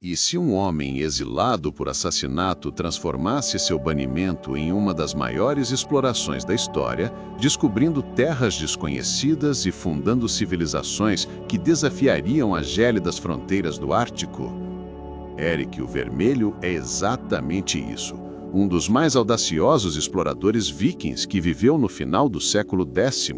E se um homem exilado por assassinato transformasse seu banimento em uma das maiores explorações da história, descobrindo terras desconhecidas e fundando civilizações que desafiariam as gélidas fronteiras do Ártico? Erik o Vermelho é exatamente isso. Um dos mais audaciosos exploradores vikings que viveu no final do século X,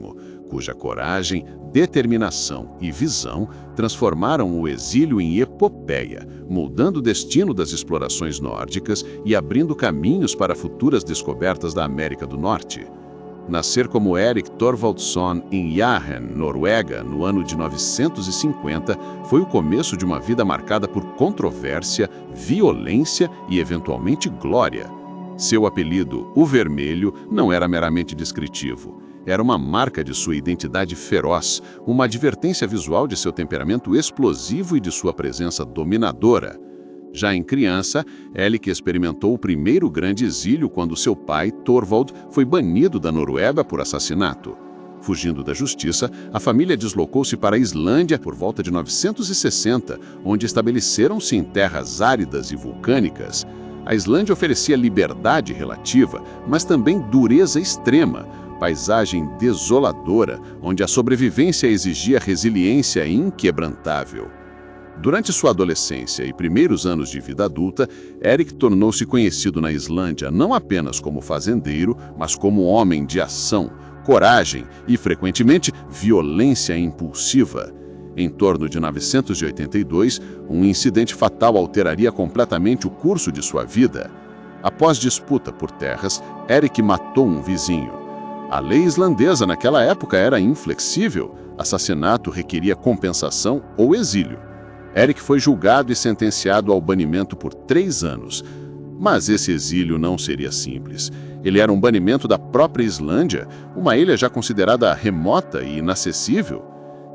cuja coragem, determinação e visão transformaram o exílio em epopeia, moldando o destino das explorações nórdicas e abrindo caminhos para futuras descobertas da América do Norte. Nascer como Erik Thorvaldsson em Jæren, Noruega, no ano de 950, foi o começo de uma vida marcada por controvérsia, violência e, eventualmente, glória. Seu apelido, o Vermelho, não era meramente descritivo. Era uma marca de sua identidade feroz, uma advertência visual de seu temperamento explosivo e de sua presença dominadora. Já em criança, Erik experimentou o primeiro grande exílio quando seu pai, Thorvald, foi banido da Noruega por assassinato. Fugindo da justiça, a família deslocou-se para a Islândia por volta de 960, onde estabeleceram-se em terras áridas e vulcânicas. A Islândia oferecia liberdade relativa, mas também dureza extrema, paisagem desoladora, onde a sobrevivência exigia resiliência inquebrantável. Durante sua adolescência e primeiros anos de vida adulta, Erik tornou-se conhecido na Islândia não apenas como fazendeiro, mas como homem de ação, coragem e, frequentemente, violência impulsiva. Em torno de 982, um incidente fatal alteraria completamente o curso de sua vida. Após disputa por terras, Erik matou um vizinho. A lei islandesa naquela época era inflexível. Assassinato requeria compensação ou exílio. Erik foi julgado e sentenciado ao banimento por 3 anos. Mas esse exílio não seria simples. Ele era um banimento da própria Islândia, uma ilha já considerada remota e inacessível.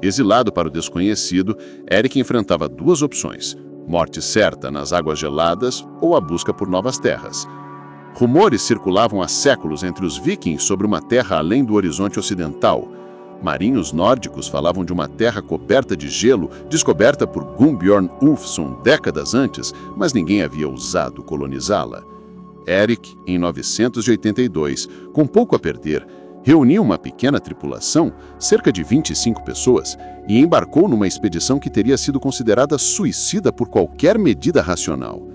Exilado para o desconhecido, Erik enfrentava 2 opções: morte certa nas águas geladas ou a busca por novas terras. Rumores circulavam há séculos entre os vikings sobre uma terra além do horizonte ocidental. Marinhos nórdicos falavam de uma terra coberta de gelo, descoberta por Gunnbjorn Ulfsson décadas antes, mas ninguém havia ousado colonizá-la. Erik, em 982, com pouco a perder, reuniu uma pequena tripulação, cerca de 25 pessoas, e embarcou numa expedição que teria sido considerada suicida por qualquer medida racional.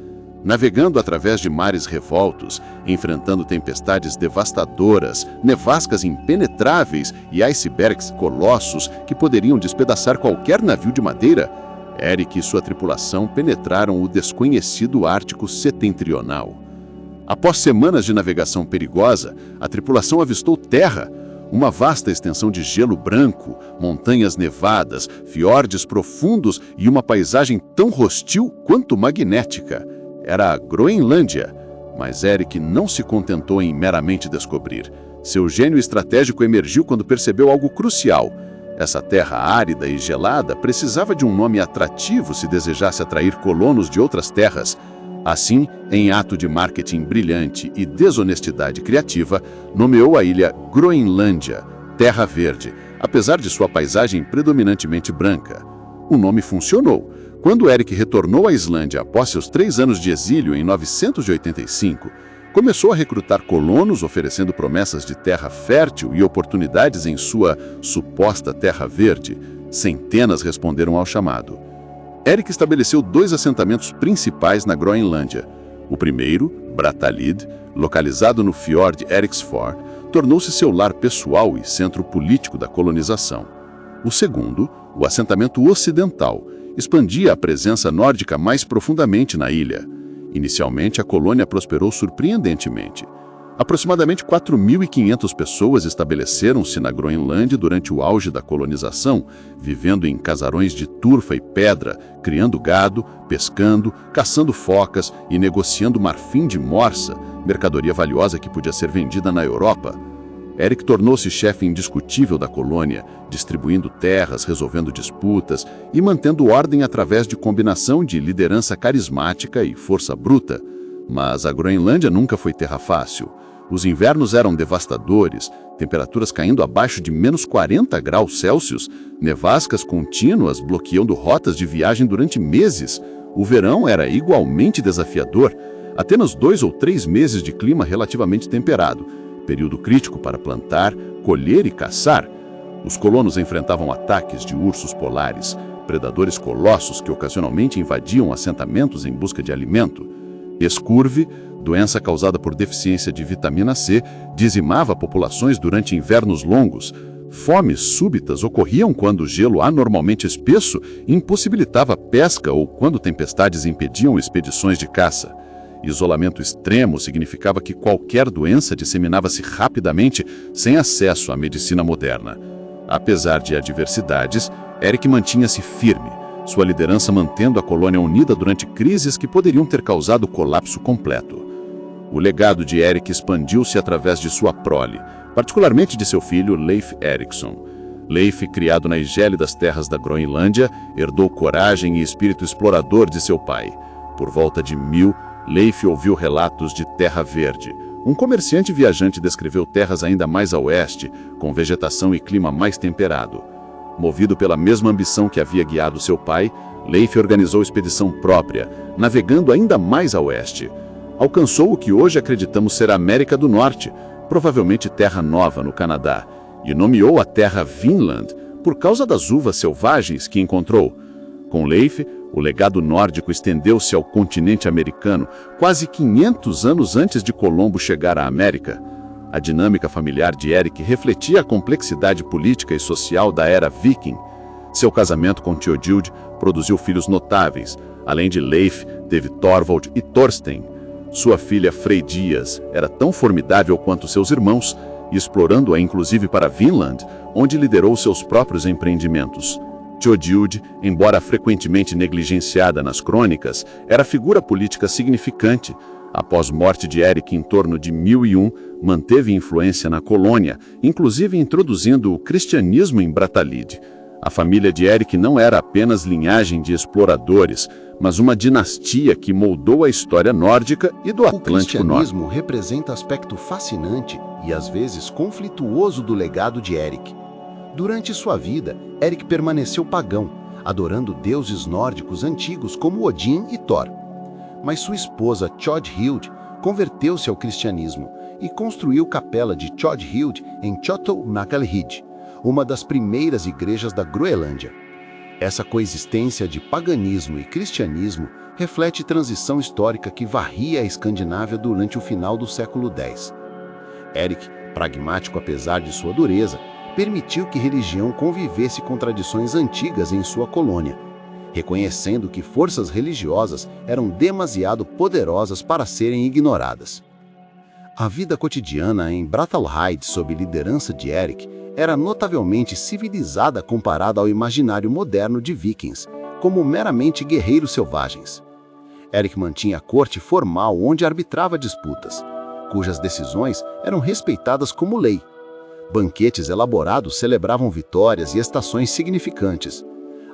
Navegando através de mares revoltos, enfrentando tempestades devastadoras, nevascas impenetráveis e icebergs colossos que poderiam despedaçar qualquer navio de madeira, Erik e sua tripulação penetraram o desconhecido Ártico setentrional. Após semanas de navegação perigosa, a tripulação avistou terra, uma vasta extensão de gelo branco, montanhas nevadas, fiordes profundos e uma paisagem tão hostil quanto magnética. Era a Groenlândia, mas Erik não se contentou em meramente descobrir. Seu gênio estratégico emergiu quando percebeu algo crucial. Essa terra árida e gelada precisava de um nome atrativo se desejasse atrair colonos de outras terras. Assim, em ato de marketing brilhante e desonestidade criativa, nomeou a ilha Groenlândia, Terra Verde, apesar de sua paisagem predominantemente branca. O nome funcionou. Quando Erik retornou à Islândia após seus 3 anos de exílio em 985, começou a recrutar colonos oferecendo promessas de terra fértil e oportunidades em sua suposta Terra Verde. Centenas responderam ao chamado. Erik estabeleceu 2 assentamentos principais na Groenlândia. O primeiro, Brattahlid, localizado no fiord Eriksfjord, tornou-se seu lar pessoal e centro político da colonização. O segundo, o assentamento ocidental, expandia a presença nórdica mais profundamente na ilha. Inicialmente, a colônia prosperou surpreendentemente. Aproximadamente 4.500 pessoas estabeleceram-se na Groenlândia durante o auge da colonização, vivendo em casarões de turfa e pedra, criando gado, pescando, caçando focas e negociando marfim de morsa, mercadoria valiosa que podia ser vendida na Europa. Erik tornou-se chefe indiscutível da colônia, distribuindo terras, resolvendo disputas e mantendo ordem através de combinação de liderança carismática e força bruta. Mas a Groenlândia nunca foi terra fácil. Os invernos eram devastadores, temperaturas caindo abaixo de menos 40 graus Celsius, nevascas contínuas bloqueando rotas de viagem durante meses. O verão era igualmente desafiador, apenas 2 ou 3 meses de clima relativamente temperado, período crítico para plantar, colher e caçar. Os colonos enfrentavam ataques de ursos polares, predadores colossos que ocasionalmente invadiam assentamentos em busca de alimento. Escurve, doença causada por deficiência de vitamina C, dizimava populações durante invernos longos. Fomes súbitas ocorriam quando o gelo anormalmente espesso impossibilitava a pesca ou quando tempestades impediam expedições de caça. Isolamento extremo significava que qualquer doença disseminava-se rapidamente sem acesso à medicina moderna. Apesar de adversidades, Erik mantinha-se firme, sua liderança mantendo a colônia unida durante crises que poderiam ter causado o colapso completo. O legado de Erik expandiu-se através de sua prole, particularmente de seu filho Leif Erikson. Leif, criado nas gélidas terras da Groenlândia, herdou coragem e espírito explorador de seu pai. Por volta de 1000, Leif ouviu relatos de Terra Verde. Um comerciante viajante descreveu terras ainda mais a oeste, com vegetação e clima mais temperado. Movido pela mesma ambição que havia guiado seu pai, Leif organizou expedição própria, navegando ainda mais a oeste. Alcançou o que hoje acreditamos ser a América do Norte, provavelmente Terra Nova, no Canadá, e nomeou a terra Vinland por causa das uvas selvagens que encontrou. Com Leif, o legado nórdico estendeu-se ao continente americano quase 500 anos antes de Colombo chegar à América. A dinâmica familiar de Erik refletia a complexidade política e social da era viking. Seu casamento com Theodild produziu filhos notáveis. Além de Leif, teve Thorvald e Thorstein. Sua filha Freydias era tão formidável quanto seus irmãos, explorando-a inclusive para Vinland, onde liderou seus próprios empreendimentos. Theodild, embora frequentemente negligenciada nas crônicas, era figura política significante. Após morte de Erik em torno de 1001, manteve influência na colônia, inclusive introduzindo o cristianismo em Brattahlid. A família de Erik não era apenas linhagem de exploradores, mas uma dinastia que moldou a história nórdica e do Atlântico Norte. O cristianismo representa aspecto fascinante e às vezes conflituoso do legado de Erik. Durante sua vida, Erik permaneceu pagão, adorando deuses nórdicos antigos como Odin e Thor. Mas sua esposa Thodhild converteu-se ao cristianismo e construiu a capela de Thodhild em Tjotta-Nackalhid, uma das primeiras igrejas da Groenlândia. Essa coexistência de paganismo e cristianismo reflete transição histórica que varria a Escandinávia durante o final do século X. Erik, pragmático apesar de sua dureza, permitiu que religião convivesse com tradições antigas em sua colônia, reconhecendo que forças religiosas eram demasiado poderosas para serem ignoradas. A vida cotidiana em Brattahlid sob liderança de Erik era notavelmente civilizada comparada ao imaginário moderno de vikings, como meramente guerreiros selvagens. Erik mantinha a corte formal onde arbitrava disputas, cujas decisões eram respeitadas como lei. Banquetes elaborados celebravam vitórias e estações significantes.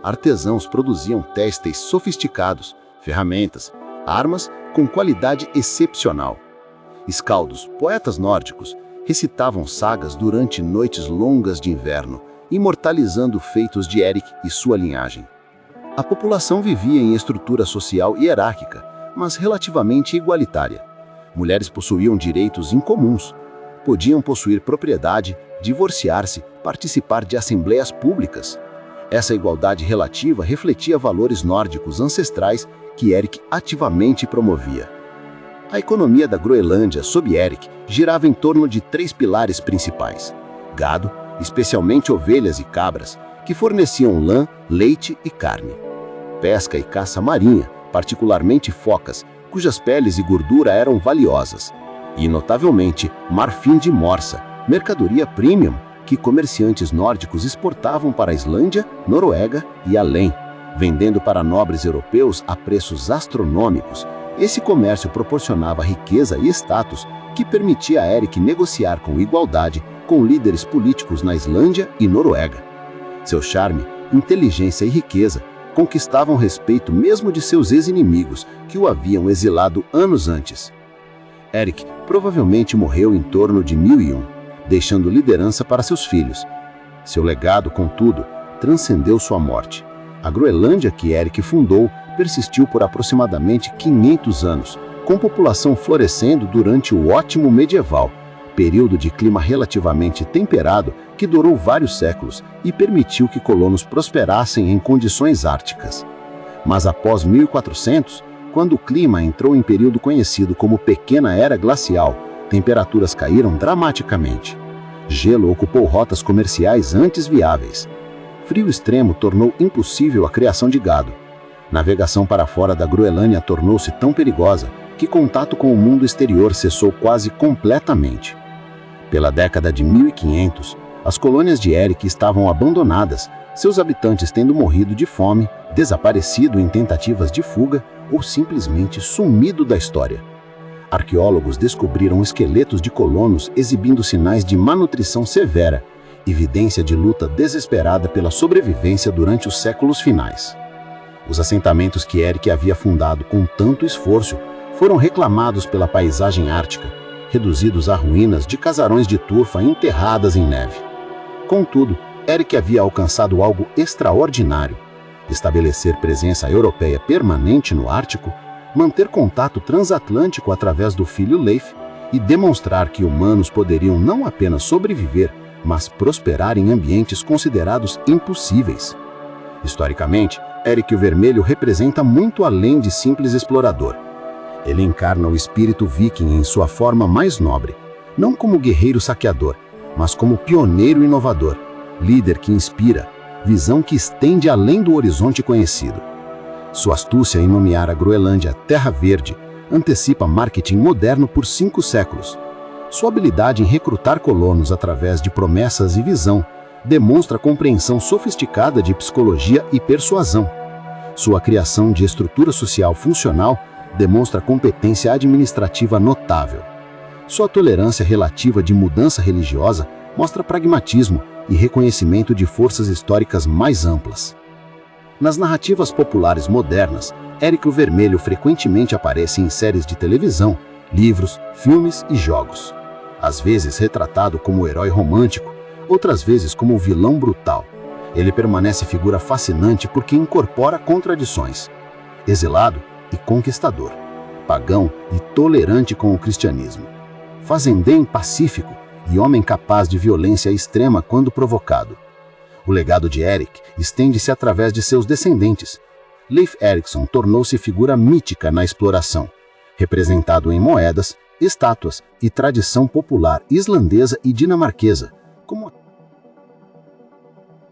Artesãos produziam têxteis sofisticados, ferramentas, armas com qualidade excepcional. Escaldos, poetas nórdicos, recitavam sagas durante noites longas de inverno, imortalizando feitos de Erik e sua linhagem. A população vivia em estrutura social hierárquica, mas relativamente igualitária. Mulheres possuíam direitos incomuns. Podiam possuir propriedade, divorciar-se, participar de assembleias públicas. Essa igualdade relativa refletia valores nórdicos ancestrais que Erik ativamente promovia. A economia da Groenlândia, sob Erik, girava em torno de 3 pilares principais: gado, especialmente ovelhas e cabras, que forneciam lã, leite e carne; pesca e caça marinha, particularmente focas, cujas peles e gordura eram valiosas; e, notavelmente, marfim de Morsa, mercadoria premium que comerciantes nórdicos exportavam para a Islândia, Noruega e além, vendendo para nobres europeus a preços astronômicos. Esse comércio proporcionava riqueza e status que permitia a Erik negociar com igualdade com líderes políticos na Islândia e Noruega. Seu charme, inteligência e riqueza conquistavam respeito mesmo de seus ex-inimigos que o haviam exilado anos antes. Erik provavelmente morreu em torno de 1001, deixando liderança para seus filhos. Seu legado, contudo, transcendeu sua morte. A Groenlândia que Erik fundou persistiu por aproximadamente 500 anos, com população florescendo durante o Ótimo Medieval, período de clima relativamente temperado que durou vários séculos e permitiu que colonos prosperassem em condições árticas. Mas após 1400, quando o clima entrou em período conhecido como Pequena Era Glacial, temperaturas caíram dramaticamente. Gelo ocupou rotas comerciais antes viáveis. Frio extremo tornou impossível a criação de gado. Navegação para fora da Groenlândia tornou-se tão perigosa que contato com o mundo exterior cessou quase completamente. Pela década de 1500, as colônias de Erik estavam abandonadas, seus habitantes tendo morrido de fome, desaparecido em tentativas de fuga ou simplesmente sumido da história. Arqueólogos descobriram esqueletos de colonos exibindo sinais de malnutrição severa, evidência de luta desesperada pela sobrevivência durante os séculos finais. Os assentamentos que Erik havia fundado com tanto esforço foram reclamados pela paisagem ártica, reduzidos a ruínas de casarões de turfa enterradas em neve. Contudo, Erik havia alcançado algo extraordinário: estabelecer presença europeia permanente no Ártico, manter contato transatlântico através do filho Leif e demonstrar que humanos poderiam não apenas sobreviver, mas prosperar em ambientes considerados impossíveis. Historicamente, Erik o Vermelho representa muito além de simples explorador. Ele encarna o espírito viking em sua forma mais nobre, não como guerreiro saqueador, mas como pioneiro inovador, líder que inspira, visão que estende além do horizonte conhecido. Sua astúcia em nomear a Groenlândia Terra Verde antecipa marketing moderno por 5 séculos. Sua habilidade em recrutar colonos através de promessas e visão demonstra compreensão sofisticada de psicologia e persuasão. Sua criação de estrutura social funcional demonstra competência administrativa notável. Sua tolerância relativa de mudança religiosa mostra pragmatismo e reconhecimento de forças históricas mais amplas. Nas narrativas populares modernas, Erik o Vermelho frequentemente aparece em séries de televisão, livros, filmes e jogos. Às vezes retratado como herói romântico, outras vezes como vilão brutal. Ele permanece figura fascinante porque incorpora contradições. Exilado e conquistador, pagão e tolerante com o cristianismo, fazendeiro pacífico e homem capaz de violência extrema quando provocado. O legado de Erik estende-se através de seus descendentes. Leif Erikson tornou-se figura mítica na exploração, representado em moedas, estátuas e tradição popular islandesa e dinamarquesa, como